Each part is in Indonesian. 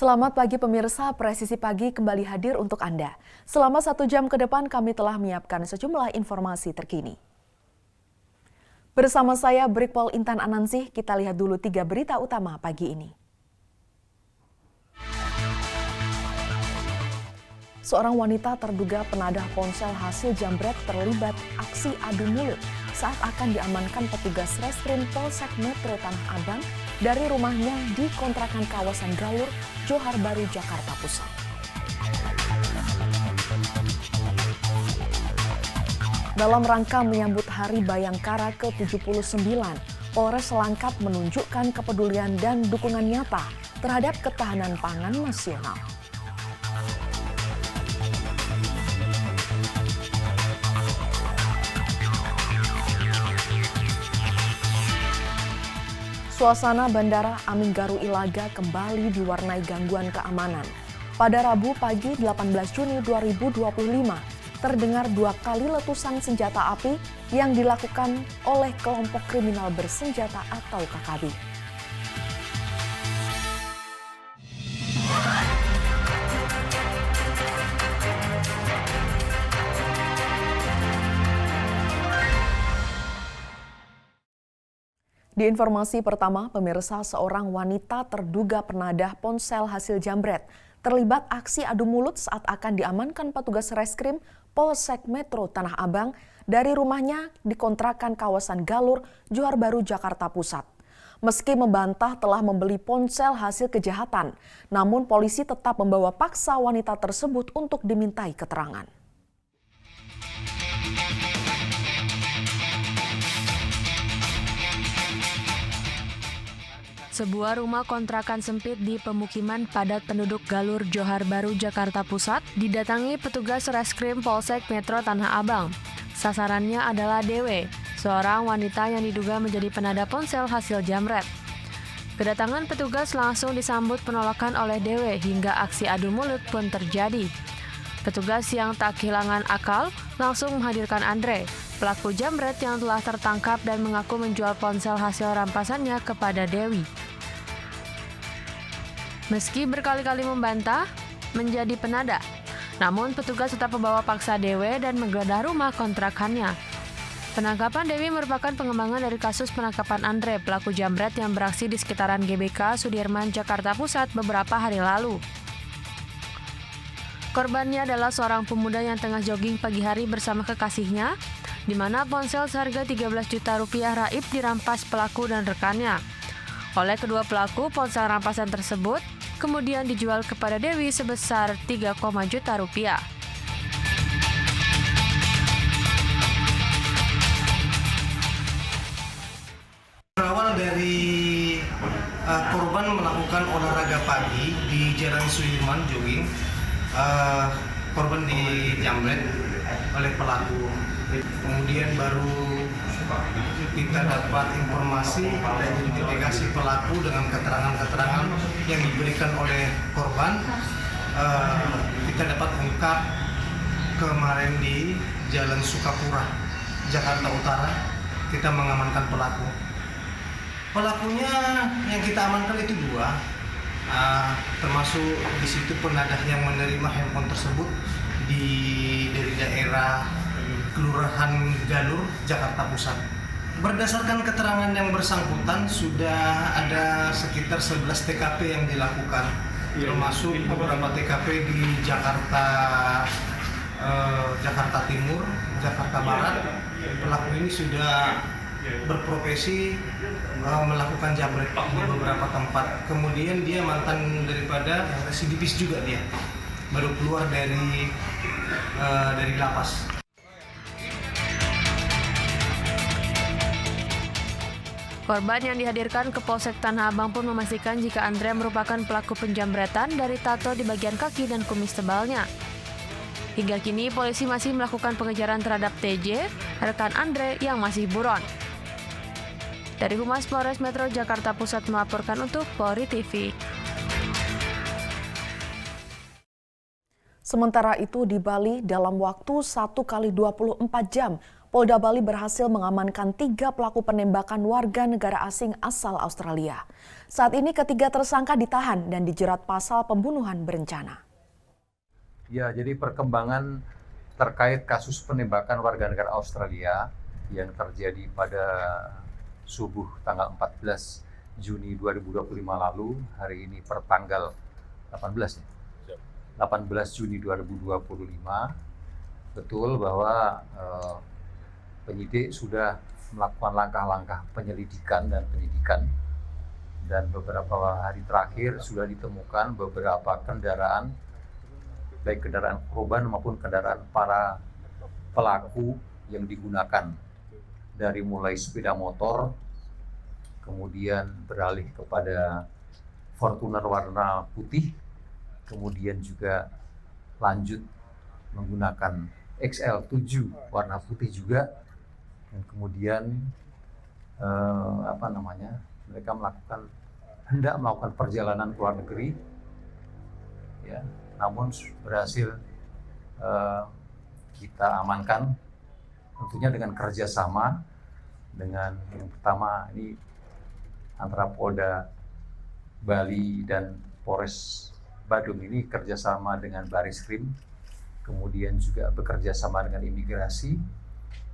Selamat pagi pemirsa, Presisi Pagi kembali hadir untuk Anda. Selama 1 jam ke depan kami telah menyiapkan sejumlah informasi terkini. Bersama saya Brigpol Intan Anansih, kita lihat dulu 3 berita utama pagi ini. Seorang wanita terduga penadah ponsel hasil jambret terlibat aksi adu mulut saat akan diamankan petugas Reskrim Polsek Metro Tanah Abang dari rumahnya di kontrakan kawasan Galur, Johar Baru, Jakarta Pusat. Dalam rangka menyambut Hari Bayangkara ke-79, Polres Langkat menunjukkan kepedulian dan dukungan nyata terhadap ketahanan pangan nasional. Suasana Bandara Aminggaru Ilaga kembali diwarnai gangguan keamanan. Pada Rabu pagi 18 Juni 2025, terdengar 2 kali letusan senjata api yang dilakukan oleh kelompok kriminal bersenjata atau KKB. Di informasi pertama, pemirsa, seorang wanita terduga penadah ponsel hasil jambret terlibat aksi adu mulut saat akan diamankan petugas Reskrim Polsek Metro Tanah Abang dari rumahnya di kontrakan kawasan Galur, Johar Baru, Jakarta Pusat. Meski membantah telah membeli ponsel hasil kejahatan, namun polisi tetap membawa paksa wanita tersebut untuk dimintai keterangan. Sebuah rumah kontrakan sempit di pemukiman padat penduduk Galur, Johar Baru, Jakarta Pusat didatangi petugas Reskrim Polsek Metro Tanah Abang. Sasarannya adalah Dewe, seorang wanita yang diduga menjadi penadah ponsel hasil jambret. Kedatangan petugas langsung disambut penolakan oleh Dewe hingga aksi adu mulut pun terjadi. Petugas yang tak kehilangan akal langsung menghadirkan Andre, pelaku jambret yang telah tertangkap dan mengaku menjual ponsel hasil rampasannya kepada Dewi. Meski berkali-kali membantah menjadi penadah, namun petugas tetap membawa paksa Dewi dan menggeledah rumah kontrakannya. Penangkapan Dewi merupakan pengembangan dari kasus penangkapan Andre, pelaku jambret yang beraksi di sekitaran GBK Sudirman, Jakarta Pusat beberapa hari lalu. Korbannya adalah seorang pemuda yang tengah jogging pagi hari bersama kekasihnya, di mana ponsel seharga 13 juta rupiah raib dirampas pelaku dan rekannya. Oleh kedua pelaku, ponsel rampasan tersebut kemudian dijual kepada Dewi sebesar 3, juta rupiah. Berawal dari korban melakukan olahraga pagi di Jalan Sudirman jogging, korban dijambret oleh pelaku. Kemudian baru kita dapat informasi dan identifikasi pelaku dengan keterangan-keterangan yang diberikan oleh korban. Kita dapat ungkap kemarin di Jalan Sukapura, Jakarta Utara, kita mengamankan pelaku. Pelakunya yang kita amankan itu 2, termasuk di situ penadah yang menerima handphone tersebut dari daerah Kelurahan Galur, Jakarta Pusat. Berdasarkan keterangan yang bersangkutan, sudah ada sekitar 11 TKP yang dilakukan, termasuk beberapa TKP di Jakarta Timur, Jakarta Barat. Pelaku ini sudah berprofesi melakukan jambret di beberapa tempat. Kemudian dia mantan daripada residivis juga, dia baru keluar dari lapas. Korban yang dihadirkan ke Polsek Tanah Abang pun memastikan jika Andre merupakan pelaku penjambretan dari tato di bagian kaki dan kumis tebalnya. Hingga kini polisi masih melakukan pengejaran terhadap TJ, rekan Andre yang masih buron. Dari Humas Polres Metro Jakarta Pusat melaporkan untuk Polri TV. Sementara itu di Bali dalam waktu 1 kali 24 jam, Polda Bali berhasil mengamankan 3 pelaku penembakan warga negara asing asal Australia. Saat ini ketiga tersangka ditahan dan dijerat pasal pembunuhan berencana. Ya, jadi perkembangan terkait kasus penembakan warga negara Australia yang terjadi pada subuh tanggal 14 Juni 2025 lalu, hari ini pertanggal 18 Juni 2025, betul bahwa penyidik sudah melakukan langkah-langkah penyelidikan dan penyidikan, dan beberapa hari terakhir sudah ditemukan beberapa kendaraan, baik kendaraan korban maupun kendaraan para pelaku yang digunakan, dari mulai sepeda motor, kemudian beralih kepada Fortuner warna putih, kemudian juga lanjut menggunakan XL7 warna putih juga, dan kemudian mereka hendak melakukan perjalanan ke luar negeri, ya, namun berhasil kita amankan, tentunya dengan kerjasama dengan yang pertama ini antara Polda Bali dan Polres Badung, ini kerjasama dengan Barisskrim, kemudian juga bekerja sama dengan imigrasi,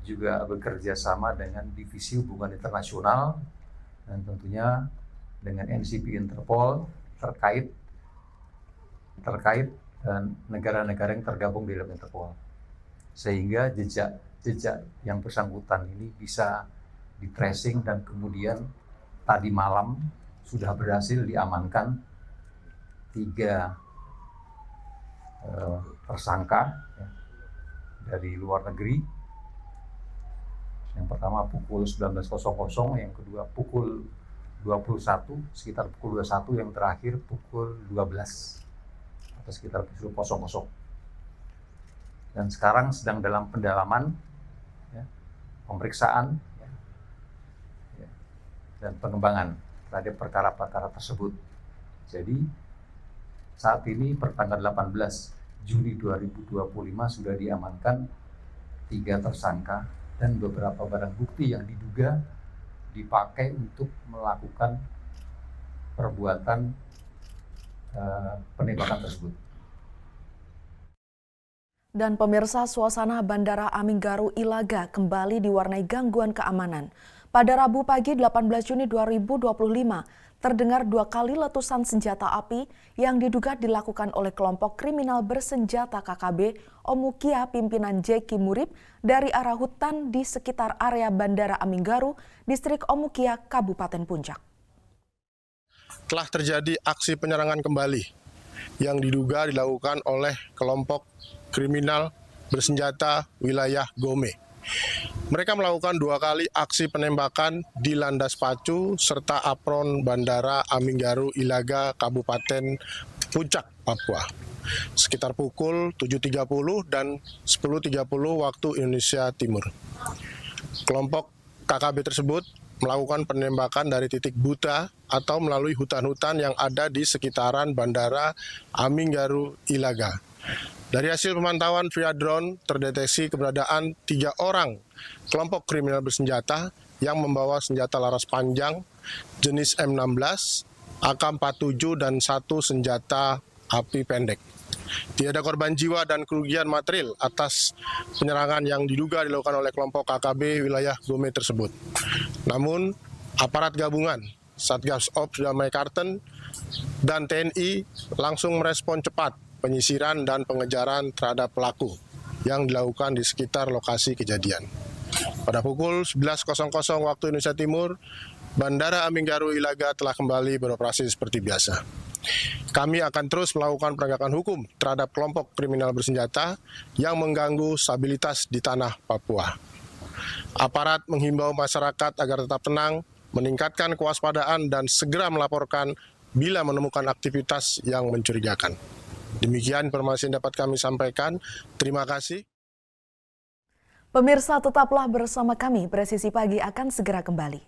juga bekerja sama dengan Divisi Hubungan Internasional, dan tentunya dengan NCP Interpol terkait negara-negara yang tergabung di dalam Interpol, sehingga jejak yang bersangkutan ini bisa di-tracing, dan kemudian tadi malam sudah berhasil diamankan 3 tersangka ya, dari luar negeri. Yang pertama pukul 19.00, yang kedua pukul 21, sekitar pukul 21, yang terakhir pukul 12 atau sekitar pukul 00. Dan sekarang sedang dalam pendalaman, ya, pemeriksaan, ya, dan pengembangan terhadap perkara-perkara tersebut. Jadi saat ini pertanggal 18 Juni 2025 sudah diamankan 3 tersangka dan beberapa barang bukti yang diduga dipakai untuk melakukan perbuatan penembakan tersebut. Dan pemirsa, suasana Bandara Aminggaru Ilaga kembali diwarnai gangguan keamanan. Pada Rabu pagi 18 Juni 2025, terdengar 2 kali letusan senjata api yang diduga dilakukan oleh kelompok kriminal bersenjata KKB Omukia pimpinan Jeki Murib dari arah hutan di sekitar area Bandara Aminggaru, distrik Omukia, Kabupaten Puncak. Telah terjadi aksi penyerangan kembali yang diduga dilakukan oleh kelompok kriminal bersenjata wilayah Gome. Mereka melakukan 2 kali aksi penembakan di landas pacu serta apron Bandara Aminggaru Ilaga, Kabupaten Puncak, Papua, sekitar pukul 7.30 dan 10.30 waktu Indonesia Timur. Kelompok KKB tersebut melakukan penembakan dari titik buta atau melalui hutan-hutan yang ada di sekitaran Bandara Aminggaru Ilaga. Dari hasil pemantauan via drone terdeteksi keberadaan 3 orang kelompok kriminal bersenjata yang membawa senjata laras panjang jenis M16, AK-47 dan 1 senjata api pendek. Tidak ada korban jiwa dan kerugian material atas penyerangan yang diduga dilakukan oleh kelompok KKB wilayah Gome tersebut. Namun, aparat gabungan Satgas Ops Damai Karten dan TNI langsung merespon cepat penyisiran dan pengejaran terhadap pelaku yang dilakukan di sekitar lokasi kejadian. Pada pukul 11.00 waktu Indonesia Timur, Bandara Aminggaru Ilaga telah kembali beroperasi seperti biasa. Kami akan terus melakukan penegakan hukum terhadap kelompok kriminal bersenjata yang mengganggu stabilitas di tanah Papua. Aparat menghimbau masyarakat agar tetap tenang, meningkatkan kewaspadaan dan segera melaporkan bila menemukan aktivitas yang mencurigakan. Demikian informasi yang dapat kami sampaikan. Terima kasih. Pemirsa, tetaplah bersama kami. Presisi Pagi akan segera kembali.